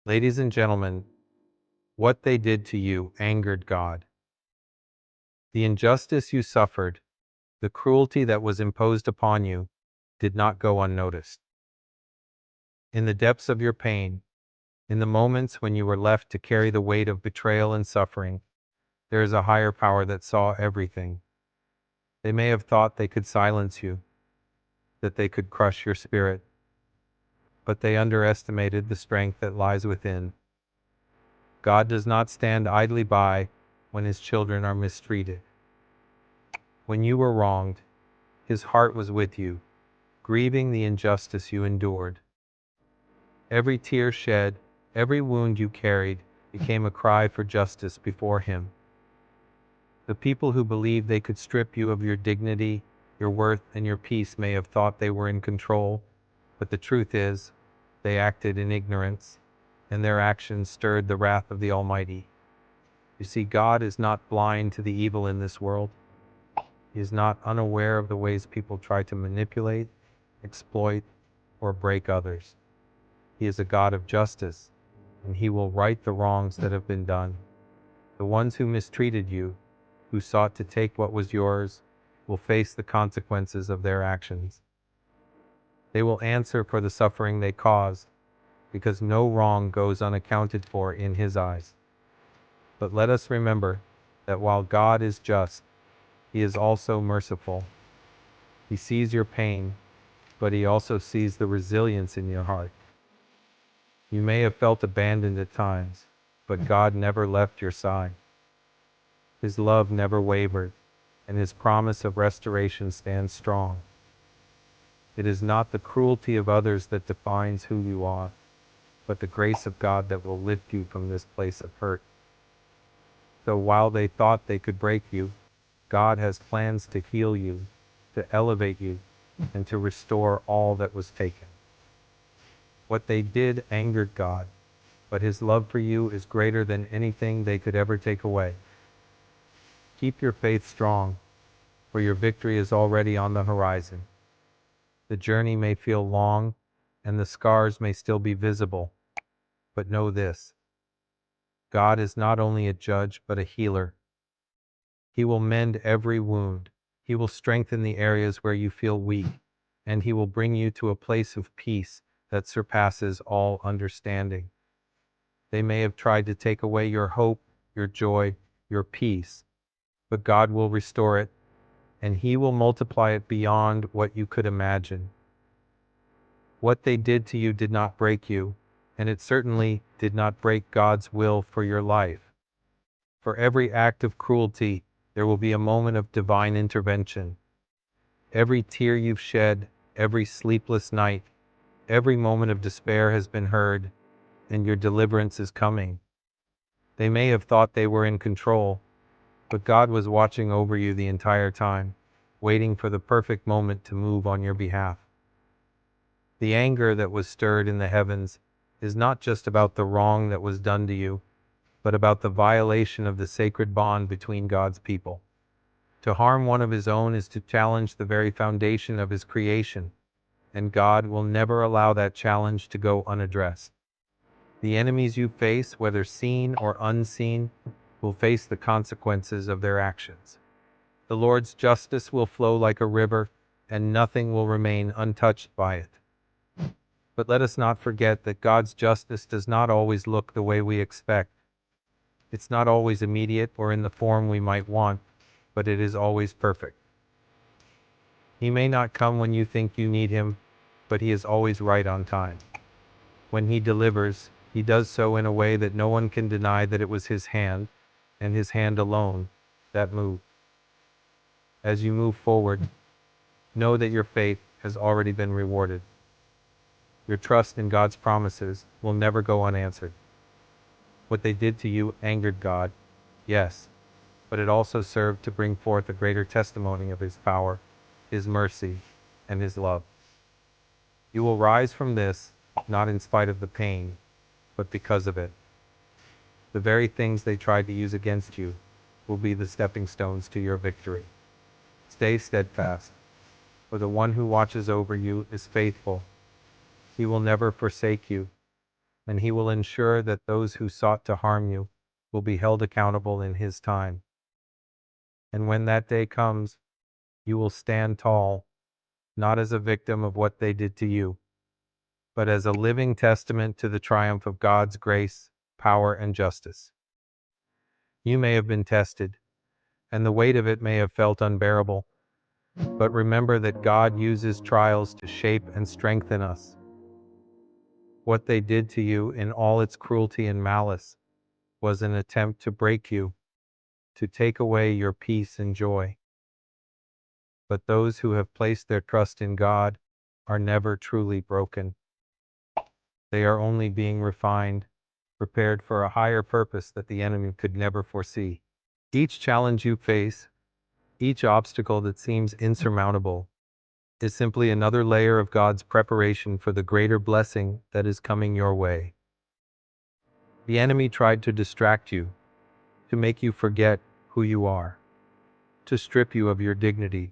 Ladies and gentlemen, what they did to you angered God. The injustice you suffered, the cruelty that was imposed upon you, did not go unnoticed. In the depths of your pain, in the moments when you were left to carry the weight of betrayal and suffering, there is a higher power that saw everything. They may have thought they could silence you, that they could crush your spirit, but they underestimated the strength that lies within. God does not stand idly by when his children are mistreated. When you were wronged, his heart was with you, grieving the injustice you endured. Every tear shed, every wound you carried, became a cry for justice before him. The people who believed they could strip you of your dignity, your worth, and your peace may have thought they were in control, but the truth is, they acted in ignorance, and their actions stirred the wrath of the Almighty. You see, God is not blind to the evil in this world. He is not unaware of the ways people try to manipulate, exploit, or break others. He is a God of justice, and he will right the wrongs that have been done. The ones who mistreated you, who sought to take what was yours, will face the consequences of their actions. They will answer for the suffering they caused, because no wrong goes unaccounted for in his eyes. But let us remember that while God is just, he is also merciful. He sees your pain, but he also sees the resilience in your heart. You may have felt abandoned at times, but God never left your side. His love never wavered, and his promise of restoration stands strong. It is not the cruelty of others that defines who you are, but the grace of God that will lift you from this place of hurt. So while they thought they could break you, God has plans to heal you, to elevate you, and to restore all that was taken. What they did angered God, but his love for you is greater than anything they could ever take away. Keep your faith strong, for your victory is already on the horizon. The journey may feel long, and the scars may still be visible, but know this: God is not only a judge, but a healer. He will mend every wound. He will strengthen the areas where you feel weak, and he will bring you to a place of peace that surpasses all understanding. They may have tried to take away your hope, your joy, your peace, but God will restore it, and he will multiply it beyond what you could imagine. What they did to you did not break you, and it certainly did not break God's will for your life. For every act of cruelty, there will be a moment of divine intervention. Every tear you've shed, every sleepless night, every moment of despair has been heard, and your deliverance is coming. They may have thought they were in control, but God was watching over you the entire time, waiting for the perfect moment to move on your behalf. The anger that was stirred in the heavens is not just about the wrong that was done to you, but about the violation of the sacred bond between God's people. To harm one of his own is to challenge the very foundation of his creation, and God will never allow that challenge to go unaddressed. The enemies you face, whether seen or unseen, will face the consequences of their actions. The Lord's justice will flow like a river, and nothing will remain untouched by it. But let us not forget that God's justice does not always look the way we expect. It's not always immediate or in the form we might want, but it is always perfect. He may not come when you think you need him, but he is always right on time. When he delivers, he does so in a way that no one can deny that it was his hand, and his hand alone, that moved. As you move forward, know that your faith has already been rewarded. Your trust in God's promises will never go unanswered. What they did to you angered God, yes, but it also served to bring forth a greater testimony of his power, his mercy, and his love. You will rise from this, not in spite of the pain, but because of it. The very things they tried to use against you will be the stepping stones to your victory. Stay steadfast, for the one who watches over you is faithful. He will never forsake you, and he will ensure that those who sought to harm you will be held accountable in his time. And when that day comes, you will stand tall, not as a victim of what they did to you, but as a living testament to the triumph of God's grace, power, and justice. You may have been tested, and the weight of it may have felt unbearable, but remember that God uses trials to shape and strengthen us. What they did to you in all its cruelty and malice was an attempt to break you, to take away your peace and joy. But those who have placed their trust in God are never truly broken. They are only being refined, prepared for a higher purpose that the enemy could never foresee. Each challenge you face, each obstacle that seems insurmountable, is simply another layer of God's preparation for the greater blessing that is coming your way. The enemy tried to distract you, to make you forget who you are, to strip you of your dignity.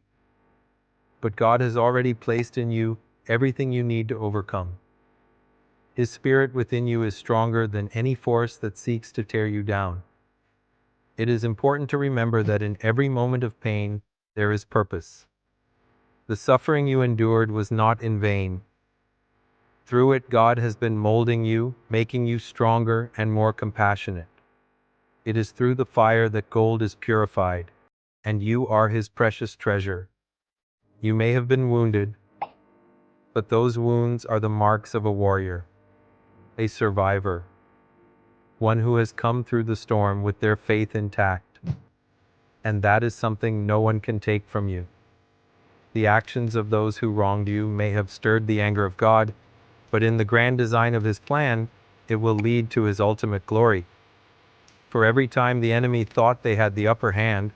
But God has already placed in you everything you need to overcome. His spirit within you is stronger than any force that seeks to tear you down. It is important to remember that in every moment of pain, there is purpose. The suffering you endured was not in vain. Through it, God has been molding you, making you stronger and more compassionate. It is through the fire that gold is purified, and you are His precious treasure. You may have been wounded, but those wounds are the marks of a warrior, a survivor, one who has come through the storm with their faith intact. And that is something no one can take from you. The actions of those who wronged you may have stirred the anger of God, but in the grand design of His plan, it will lead to His ultimate glory. For every time the enemy thought they had the upper hand,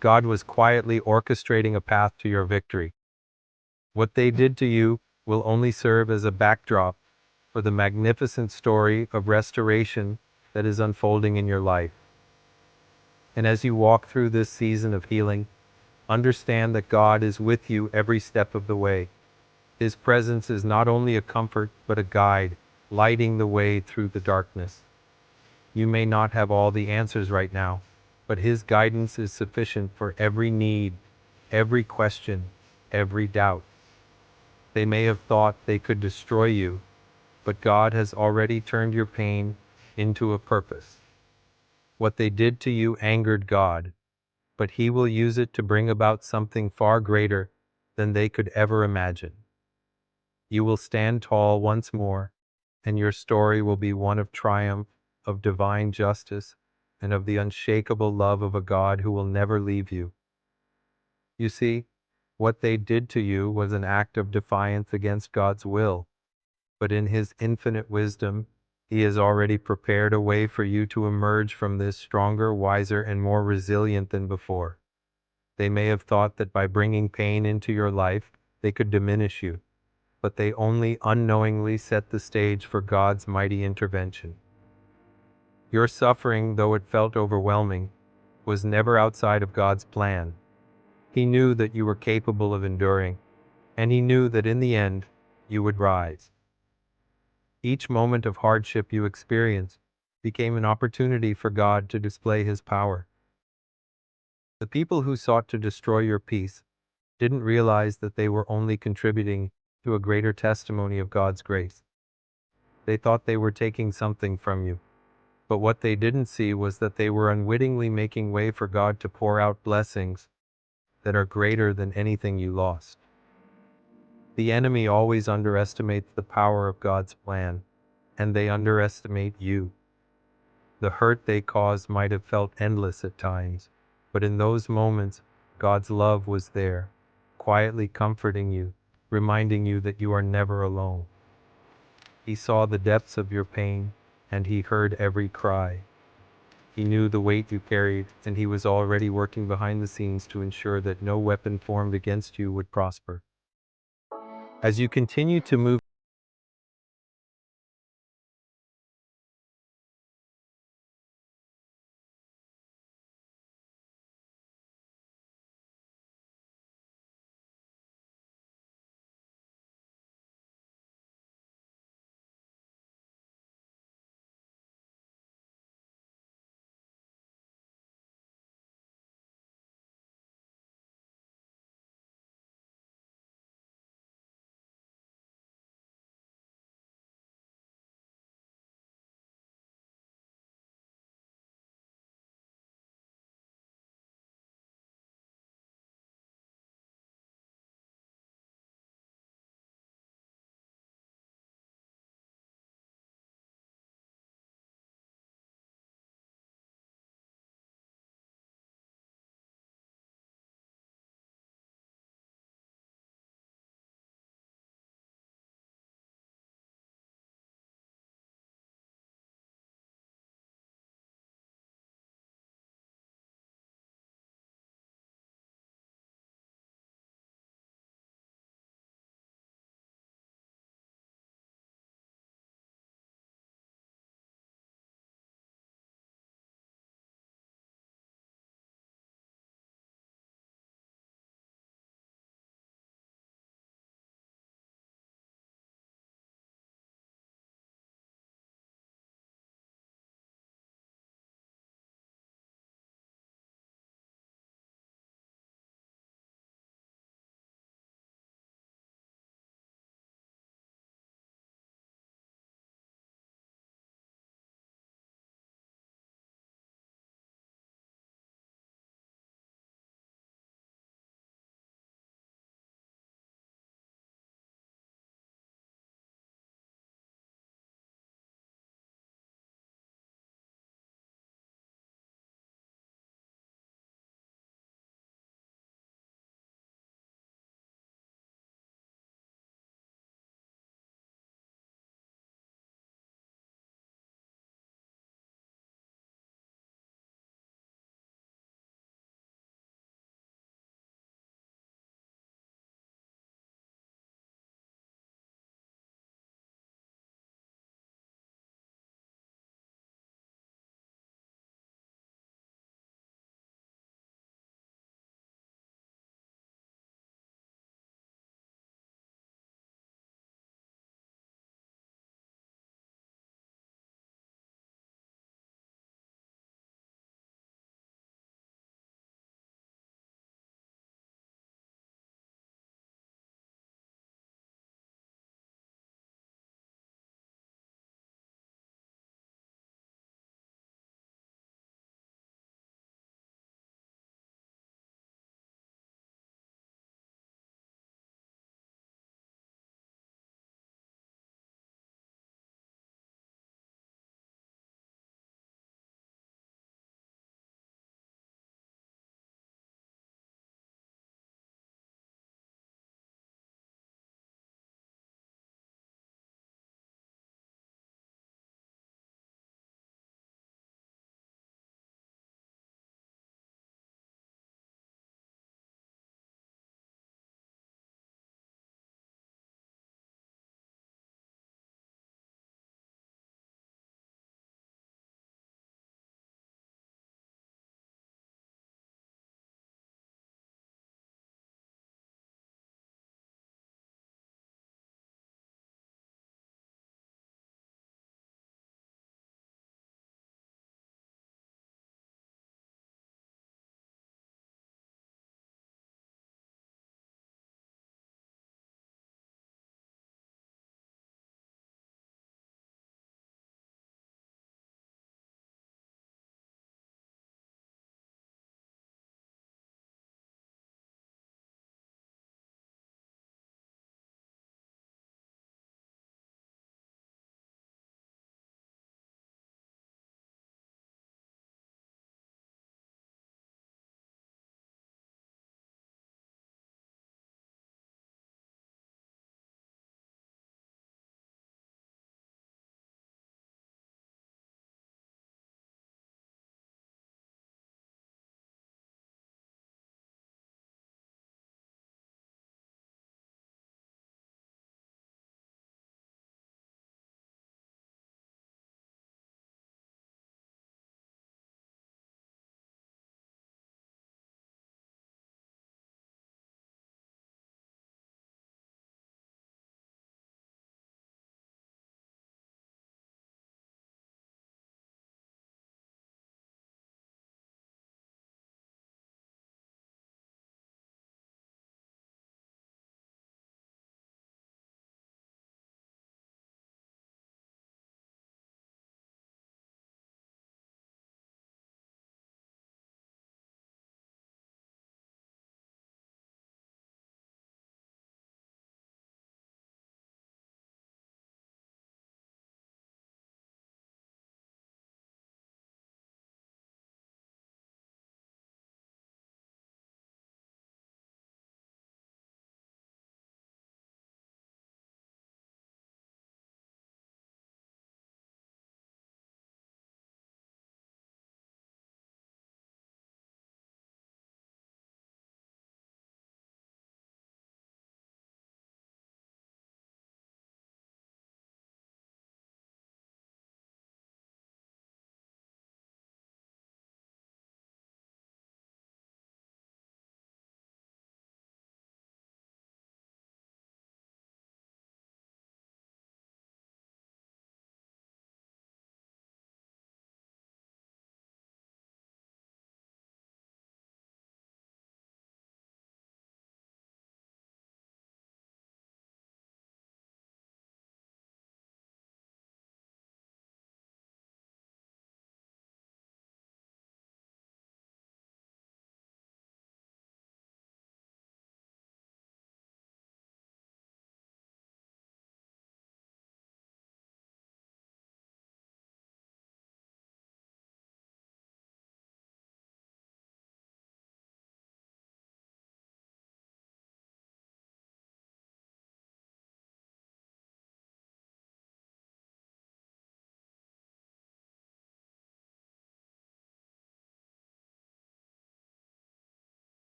God was quietly orchestrating a path to your victory. What they did to you will only serve as a backdrop for the magnificent story of restoration that is unfolding in your life. And as you walk through this season of healing, understand that God is with you every step of the way. His presence is not only a comfort, but a guide, lighting the way through the darkness. You may not have all the answers right now, but His guidance is sufficient for every need, every question, every doubt. They may have thought they could destroy you, but God has already turned your pain into a purpose. What they did to you angered God, but He will use it to bring about something far greater than they could ever imagine. You will stand tall once more, and your story will be one of triumph, of divine justice, and of the unshakable love of a God who will never leave you. You see, what they did to you was an act of defiance against God's will, but in His infinite wisdom, He has already prepared a way for you to emerge from this stronger, wiser, and more resilient than before. They may have thought that by bringing pain into your life, they could diminish you, but they only unknowingly set the stage for God's mighty intervention. Your suffering, though it felt overwhelming, was never outside of God's plan. He knew that you were capable of enduring, and He knew that in the end, you would rise. Each moment of hardship you experienced became an opportunity for God to display His power. The people who sought to destroy your peace didn't realize that they were only contributing to a greater testimony of God's grace. They thought they were taking something from you, but what they didn't see was that they were unwittingly making way for God to pour out blessings that are greater than anything you lost. The enemy always underestimates the power of God's plan, and they underestimate you. The hurt they caused might have felt endless at times, but in those moments, God's love was there, quietly comforting you, reminding you that you are never alone. He saw the depths of your pain, and He heard every cry. He knew the weight you carried, and He was already working behind the scenes to ensure that no weapon formed against you would prosper. As you continue to move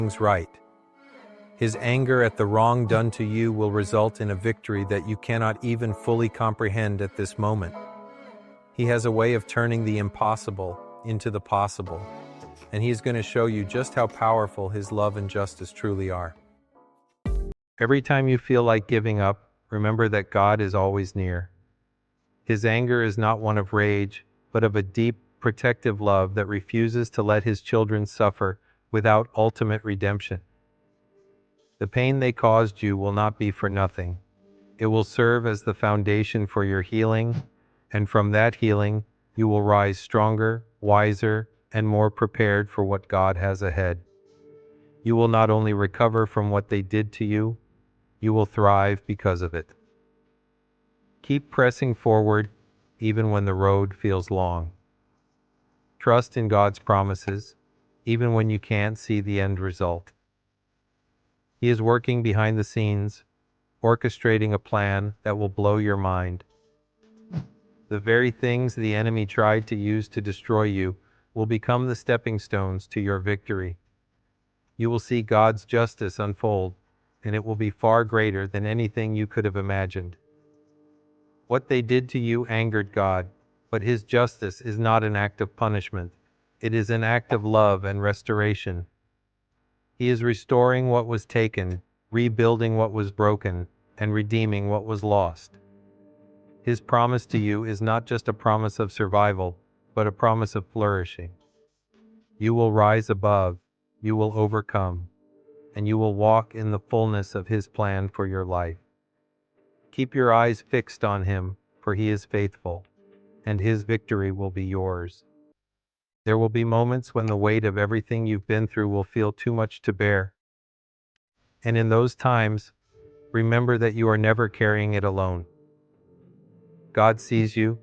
things right. His anger at the wrong done to you will result in a victory that you cannot even fully comprehend at this moment. He has a way of turning the impossible into the possible, and He's going to show you just how powerful His love and justice truly are. Every time you feel like giving up, remember that God is always near. His anger is not one of rage, but of a deep, protective love that refuses to let His children suffer without ultimate redemption. The pain they caused you will not be for nothing. It will serve as the foundation for your healing, and from that healing, you will rise stronger, wiser, and more prepared for what God has ahead. You will not only recover from what they did to you, you will thrive because of it. Keep pressing forward, even when the road feels long. Trust in God's promises, even when you can't see the end result. He is working behind the scenes, orchestrating a plan that will blow your mind. The very things the enemy tried to use to destroy you will become the stepping stones to your victory. You will see God's justice unfold, and it will be far greater than anything you could have imagined. What they did to you angered God, but His justice is not an act of punishment. It is an act of love and restoration. He is restoring what was taken, rebuilding what was broken, and redeeming what was lost. His promise to you is not just a promise of survival, but a promise of flourishing. You will rise above, you will overcome, and you will walk in the fullness of His plan for your life. Keep your eyes fixed on Him, for He is faithful, and His victory will be yours. There will be moments when the weight of everything you've been through will feel too much to bear. And in those times, remember that you are never carrying it alone. God sees you,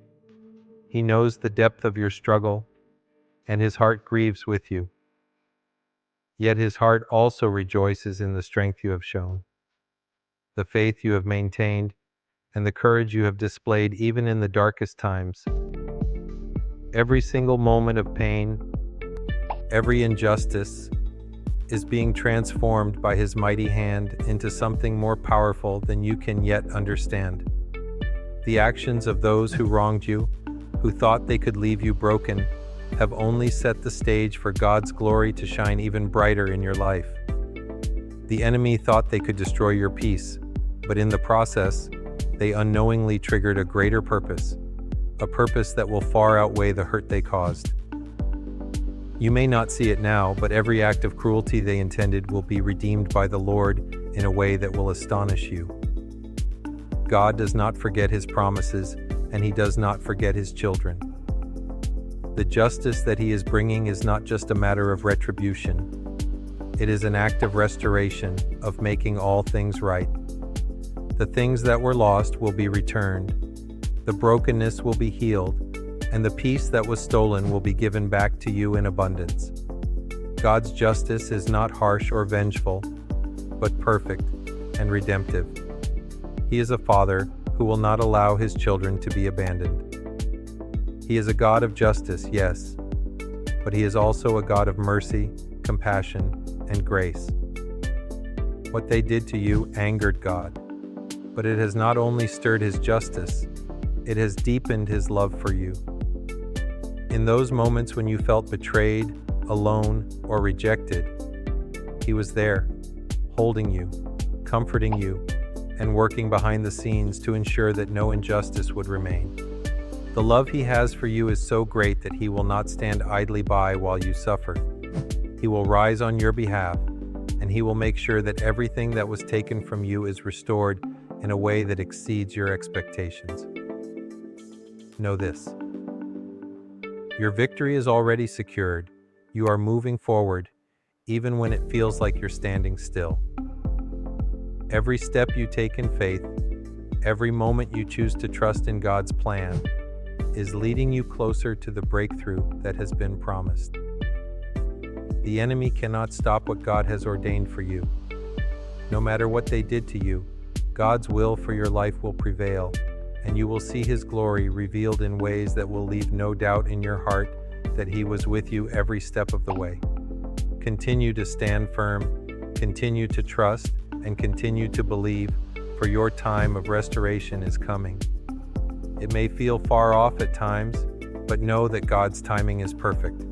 He knows the depth of your struggle, and His heart grieves with you. Yet His heart also rejoices in the strength you have shown, the faith you have maintained, and the courage you have displayed even in the darkest times. Every single moment of pain, every injustice, is being transformed by His mighty hand into something more powerful than you can yet understand. The actions of those who wronged you, who thought they could leave you broken, have only set the stage for God's glory to shine even brighter in your life. The enemy thought they could destroy your peace, but in the process, they unknowingly triggered a greater purpose, a purpose that will far outweigh the hurt they caused. You may not see it now, but every act of cruelty they intended will be redeemed by the Lord in a way that will astonish you. God does not forget His promises, and He does not forget His children. The justice that He is bringing is not just a matter of retribution. It is an act of restoration, of making all things right. The things that were lost will be returned. The brokenness will be healed, and the peace that was stolen will be given back to you in abundance. God's justice is not harsh or vengeful, but perfect and redemptive. He is a Father who will not allow His children to be abandoned. He is a God of justice, yes, but He is also a God of mercy, compassion, and grace. What they did to you angered God, but it has not only stirred His justice, it has deepened His love for you. In those moments when you felt betrayed, alone, or rejected, He was there, holding you, comforting you, and working behind the scenes to ensure that no injustice would remain. The love He has for you is so great that He will not stand idly by while you suffer. He will rise on your behalf, and He will make sure that everything that was taken from you is restored in a way that exceeds your expectations. Know this: your victory is already secured. You are moving forward, even when it feels like you're standing still. Every step you take in faith, every moment you choose to trust in God's plan, is leading you closer to the breakthrough that has been promised. The enemy cannot stop what God has ordained for you. No matter what they did to you, God's will for your life will prevail, and you will see His glory revealed in ways that will leave no doubt in your heart that He was with you every step of the way. continue to stand firm, continue to trust, and continue to believe, for your time of restoration is coming. It may feel far off at times, but know that God's timing is perfect.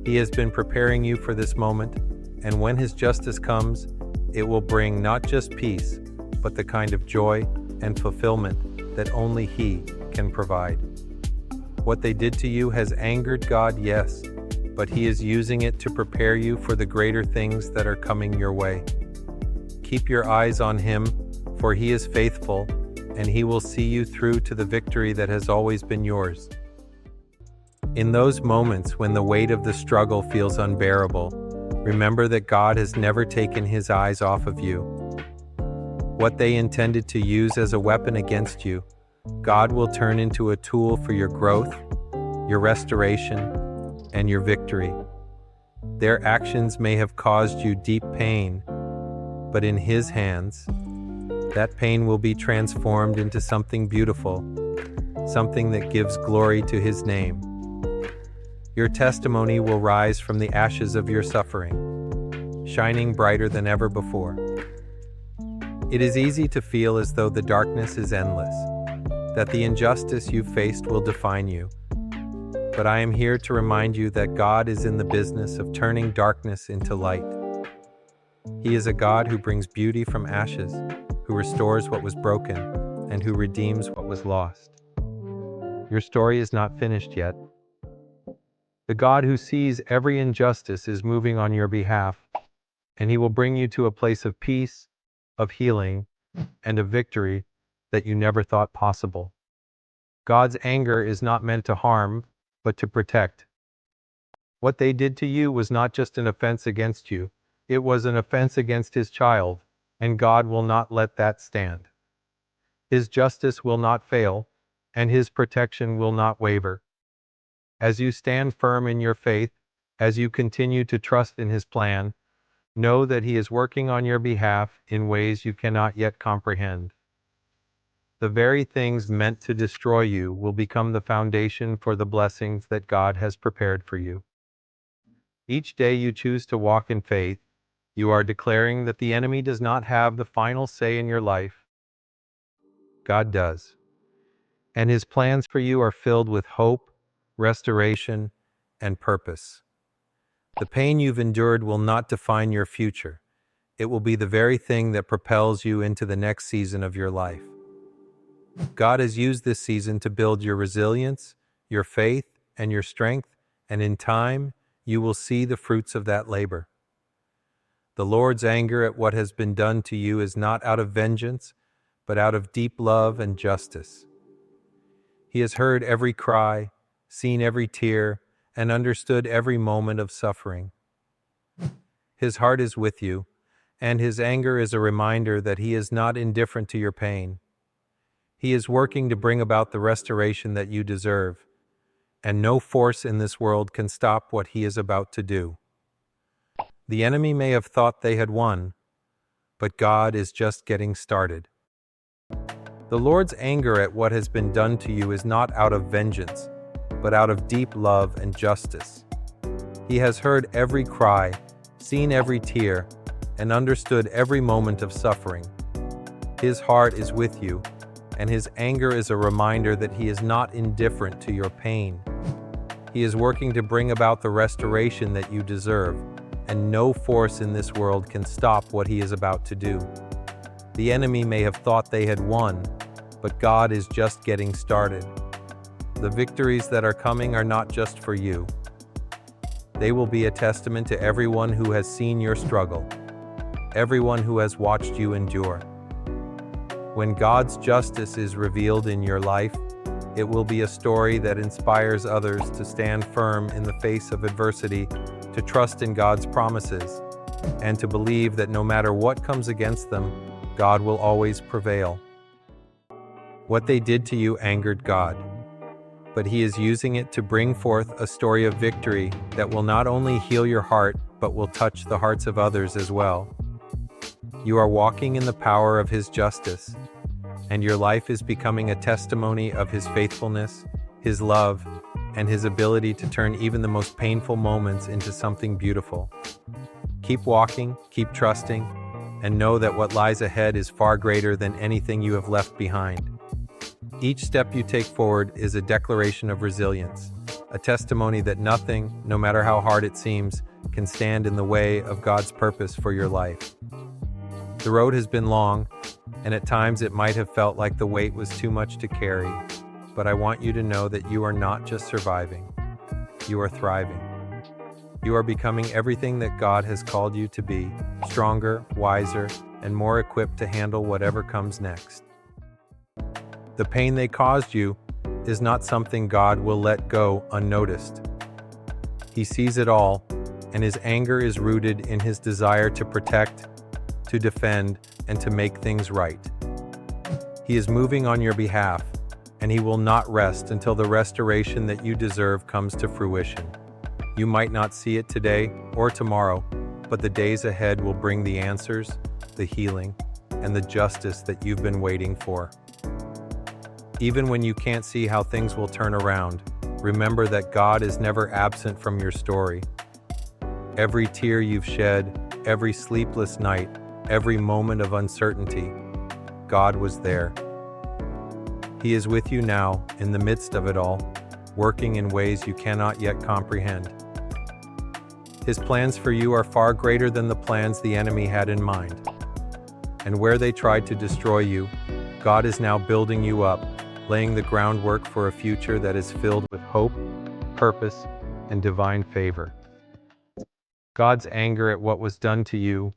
He has been preparing you for this moment, and when His justice comes, it will bring not just peace, but the kind of joy and fulfillment that only He can provide. What they did to you has angered God, yes, but He is using it to prepare you for the greater things that are coming your way. Keep your eyes on Him, for He is faithful, and He will see you through to the victory that has always been yours. In those moments when the weight of the struggle feels unbearable, remember that God has never taken His eyes off of you. What they intended to use as a weapon against you, God will turn into a tool for your growth, your restoration, and your victory. Their actions may have caused you deep pain, but in His hands, that pain will be transformed into something beautiful, something that gives glory to His name. Your testimony will rise from the ashes of your suffering, shining brighter than ever before. It is easy to feel as though the darkness is endless, that the injustice you faced will define you. But I am here to remind you that God is in the business of turning darkness into light. He is a God who brings beauty from ashes, who restores what was broken, and who redeems what was lost. Your story is not finished yet. The God who sees every injustice is moving on your behalf, and He will bring you to a place of peace, of healing, and of victory that you never thought possible. God's anger is not meant to harm, but to protect. What they did to you was not just an offense against you, it was an offense against His child, and God will not let that stand. His justice will not fail, and His protection will not waver. As you stand firm in your faith, as you continue to trust in His plan, know that He is working on your behalf in ways you cannot yet comprehend. The very things meant to destroy you will become the foundation for the blessings that God has prepared for you. Each day you choose to walk in faith, you are declaring that the enemy does not have the final say in your life. God does. And His plans for you are filled with hope, restoration, and purpose. The pain you've endured will not define your future. It will be the very thing that propels you into the next season of your life. God has used this season to build your resilience, your faith, and your strength, and in time, you will see the fruits of that labor. The Lord's anger at what has been done to you is not out of vengeance, but out of deep love and justice. He has heard every cry, seen every tear, and understood every moment of suffering. His heart is with you, and His anger is a reminder that He is not indifferent to your pain. He is working to bring about the restoration that you deserve, and no force in this world can stop what He is about to do. The enemy may have thought they had won, but God is just getting started. The Lord's anger at what has been done to you is not out of vengeance, but out of deep love and justice. He has heard every cry, seen every tear, and understood every moment of suffering. His heart is with you, and His anger is a reminder that He is not indifferent to your pain. He is working to bring about the restoration that you deserve, and no force in this world can stop what He is about to do. The enemy may have thought they had won, but God is just getting started. The victories that are coming are not just for you. They will be a testament to everyone who has seen your struggle, everyone who has watched you endure. When God's justice is revealed in your life, it will be a story that inspires others to stand firm in the face of adversity, to trust in God's promises, and to believe that no matter what comes against them, God will always prevail. What they did to you angered God, but He is using it to bring forth a story of victory that will not only heal your heart, but will touch the hearts of others as well. You are walking in the power of His justice, and your life is becoming a testimony of His faithfulness, His love, and his ability to turn even the most painful moments into something beautiful. Keep walking, keep trusting, and know that what lies ahead is far greater than anything you have left behind. Each step you take forward is a declaration of resilience, a testimony that nothing, no matter how hard it seems, can stand in the way of God's purpose for your life. The road has been long, and at times it might have felt like the weight was too much to carry, but I want you to know that you are not just surviving, you are thriving. You are becoming everything that God has called you to be, stronger, wiser, and more equipped to handle whatever comes next. The pain they caused you is not something God will let go unnoticed. He sees it all, and his anger is rooted in his desire to protect, to defend, and to make things right. He is moving on your behalf, and he will not rest until the restoration that you deserve comes to fruition. You might not see it today or tomorrow, but the days ahead will bring the answers, the healing, and the justice that you've been waiting for. Even when you can't see how things will turn around, remember that God is never absent from your story. Every tear you've shed, every sleepless night, every moment of uncertainty, God was there. He is with you now, in the midst of it all, working in ways you cannot yet comprehend. His plans for you are far greater than the plans the enemy had in mind. And where they tried to destroy you, God is now building you up, laying the groundwork for a future that is filled with hope, purpose, and divine favor. God's anger at what was done to you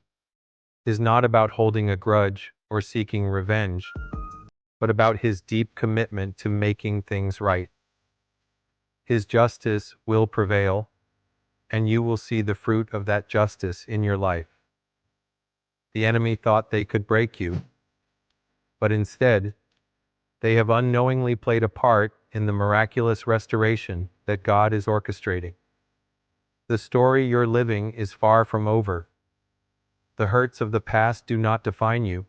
is not about holding a grudge or seeking revenge, but about his deep commitment to making things right. His justice will prevail, and you will see the fruit of that justice in your life. The enemy thought they could break you, but instead, they have unknowingly played a part in the miraculous restoration that God is orchestrating. The story you're living is far from over. The hurts of the past do not define you,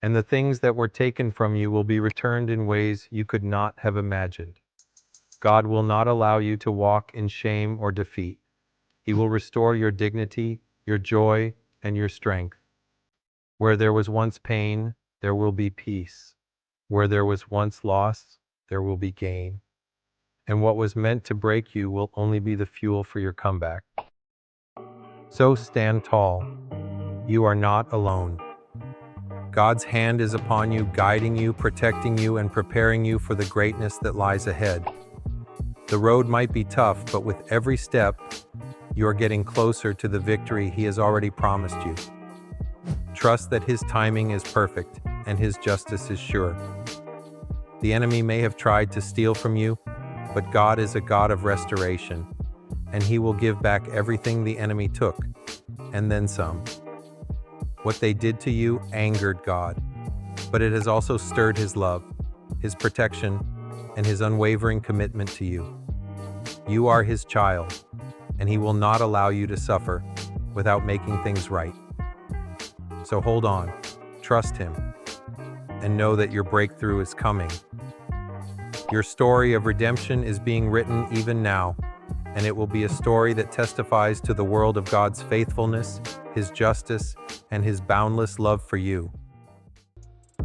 and the things that were taken from you will be returned in ways you could not have imagined. God will not allow you to walk in shame or defeat. He will restore your dignity, your joy, and your strength. Where there was once pain, there will be peace. Where there was once loss, there will be gain. And what was meant to break you will only be the fuel for your comeback. So stand tall. You are not alone. God's hand is upon you, guiding you, protecting you, and preparing you for the greatness that lies ahead. The road might be tough, but with every step, you are getting closer to the victory He has already promised you. Trust that His timing is perfect and His justice is sure. The enemy may have tried to steal from you, but God is a God of restoration, and He will give back everything the enemy took, and then some. What they did to you angered God, but it has also stirred His love, His protection, and His unwavering commitment to you. You are His child, and He will not allow you to suffer without making things right. So hold on, trust Him, and know that your breakthrough is coming. Your story of redemption is being written even now, and it will be a story that testifies to the world of God's faithfulness, His justice, and His boundless love for you.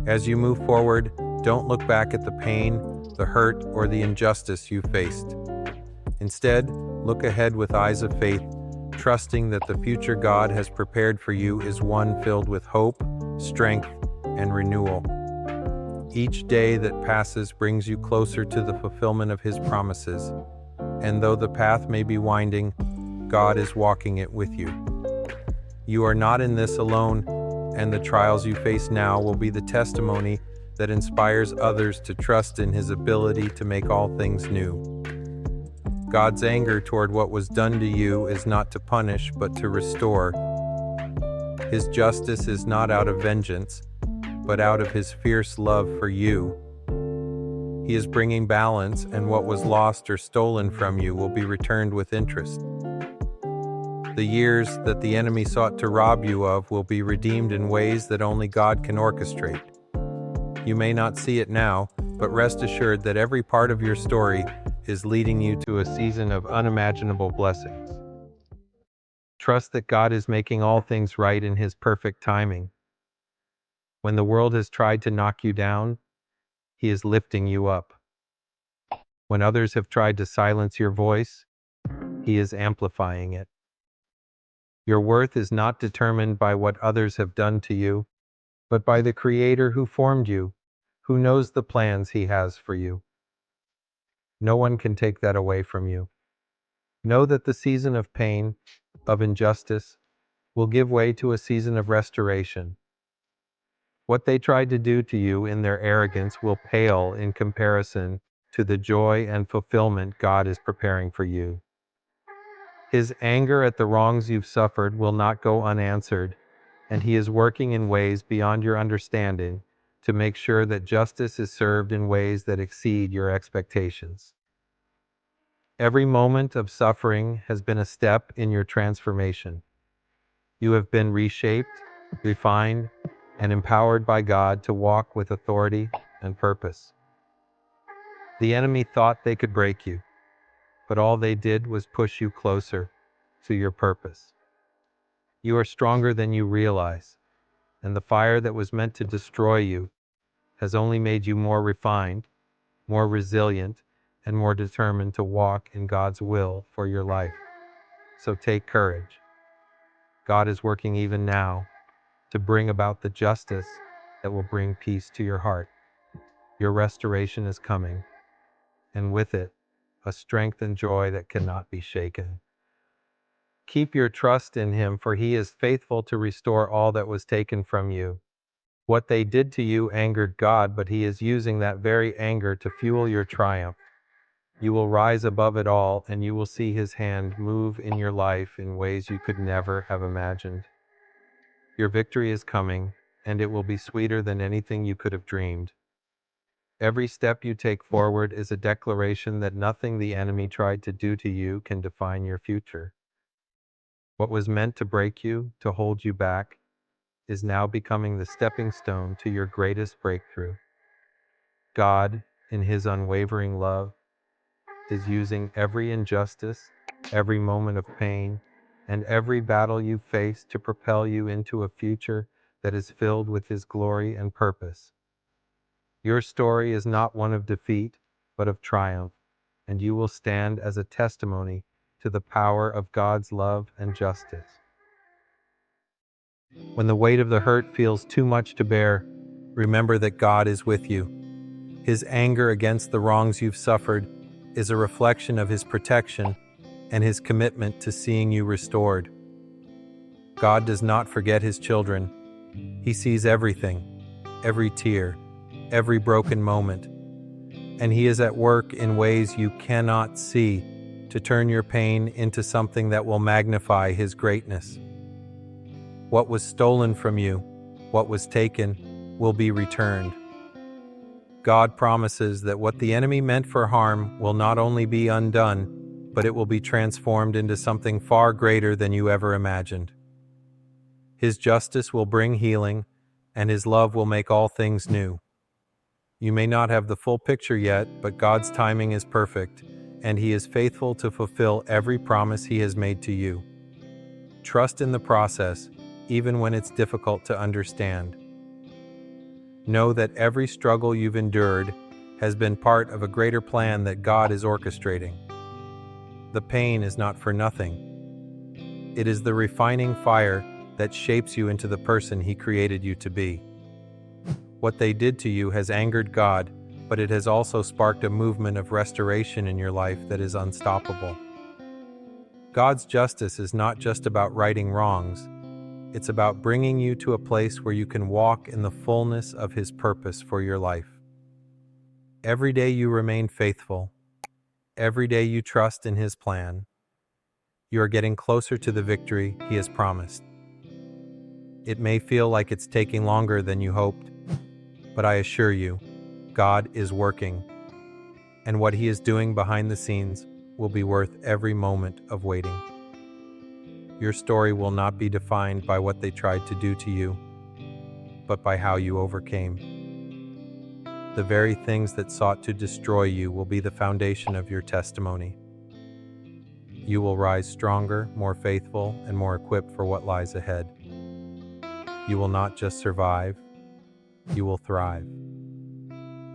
As you move forward, don't look back at the pain, the hurt, or the injustice you faced. Instead, look ahead with eyes of faith, trusting that the future God has prepared for you is one filled with hope, strength, and renewal. Each day that passes brings you closer to the fulfillment of His promises, and though the path may be winding, God is walking it with you. You are not in this alone, and the trials you face now will be the testimony that inspires others to trust in His ability to make all things new. God's anger toward what was done to you is not to punish, but to restore. His justice is not out of vengeance, but out of His fierce love for you. He is bringing balance, and what was lost or stolen from you will be returned with interest. The years that the enemy sought to rob you of will be redeemed in ways that only God can orchestrate. You may not see it now, but rest assured that every part of your story is leading you to a season of unimaginable blessings. Trust that God is making all things right in His perfect timing. When the world has tried to knock you down, He is lifting you up. When others have tried to silence your voice, He is amplifying it. Your worth is not determined by what others have done to you, but by the Creator who formed you, who knows the plans He has for you. No one can take that away from you. Know that the season of pain, of injustice, will give way to a season of restoration. What they tried to do to you in their arrogance will pale in comparison to the joy and fulfillment God is preparing for you. His anger at the wrongs you've suffered will not go unanswered, and He is working in ways beyond your understanding to make sure that justice is served in ways that exceed your expectations. Every moment of suffering has been a step in your transformation. You have been reshaped, refined, and empowered by God to walk with authority and purpose. The enemy thought they could break you, but all they did was push you closer to your purpose. You are stronger than you realize, and the fire that was meant to destroy you has only made you more refined, more resilient, and more determined to walk in God's will for your life. So take courage. God is working even now to bring about the justice that will bring peace to your heart. Your restoration is coming, and with it, a strength and joy that cannot be shaken. Keep your trust in Him, for He is faithful to restore all that was taken from you. What they did to you angered God, but He is using that very anger to fuel your triumph. You will rise above it all, and you will see His hand move in your life in ways you could never have imagined. Your victory is coming, and it will be sweeter than anything you could have dreamed. Every step you take forward is a declaration that nothing the enemy tried to do to you can define your future. What was meant to break you, to hold you back, is now becoming the stepping stone to your greatest breakthrough. God, in His unwavering love, is using every injustice, every moment of pain, and every battle you face to propel you into a future that is filled with His glory and purpose. Your story is not one of defeat, but of triumph, and you will stand as a testimony to the power of God's love and justice. When the weight of the hurt feels too much to bear, remember that God is with you. His anger against the wrongs you've suffered is a reflection of His protection and His commitment to seeing you restored. God does not forget His children. He sees everything, every tear, every broken moment, and He is at work in ways you cannot see to turn your pain into something that will magnify His greatness. What was stolen from you, what was taken, will be returned. God promises that what the enemy meant for harm will not only be undone, but it will be transformed into something far greater than you ever imagined. His justice will bring healing, and His love will make all things new. You may not have the full picture yet, but God's timing is perfect, and He is faithful to fulfill every promise He has made to you. Trust in the process, even when it's difficult to understand. Know that every struggle you've endured has been part of a greater plan that God is orchestrating. The pain is not for nothing. It is the refining fire that shapes you into the person He created you to be. What they did to you has angered God, but it has also sparked a movement of restoration in your life that is unstoppable. God's justice is not just about righting wrongs. It's about bringing you to a place where you can walk in the fullness of His purpose for your life. Every day you remain faithful. Every day you trust in His plan. You are getting closer to the victory He has promised. It may feel like it's taking longer than you hoped, but I assure you, God is working, and what He is doing behind the scenes will be worth every moment of waiting. Your story will not be defined by what they tried to do to you, but by how you overcame. The very things that sought to destroy you will be the foundation of your testimony. You will rise stronger, more faithful, and more equipped for what lies ahead. You will not just survive, you will thrive.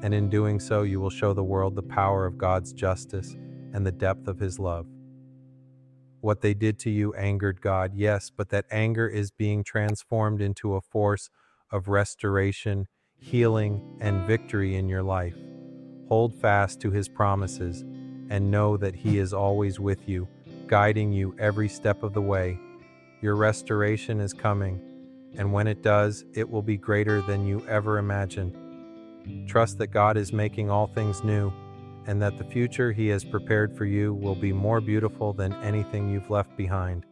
And in doing so, you will show the world the power of God's justice and the depth of His love. What they did to you angered God, yes, but that anger is being transformed into a force of restoration, healing, and victory in your life. Hold fast to His promises and know that He is always with you, guiding you every step of the way. Your restoration is coming, and when it does, it will be greater than you ever imagined. Trust that God is making all things new, and that the future He has prepared for you will be more beautiful than anything you've left behind.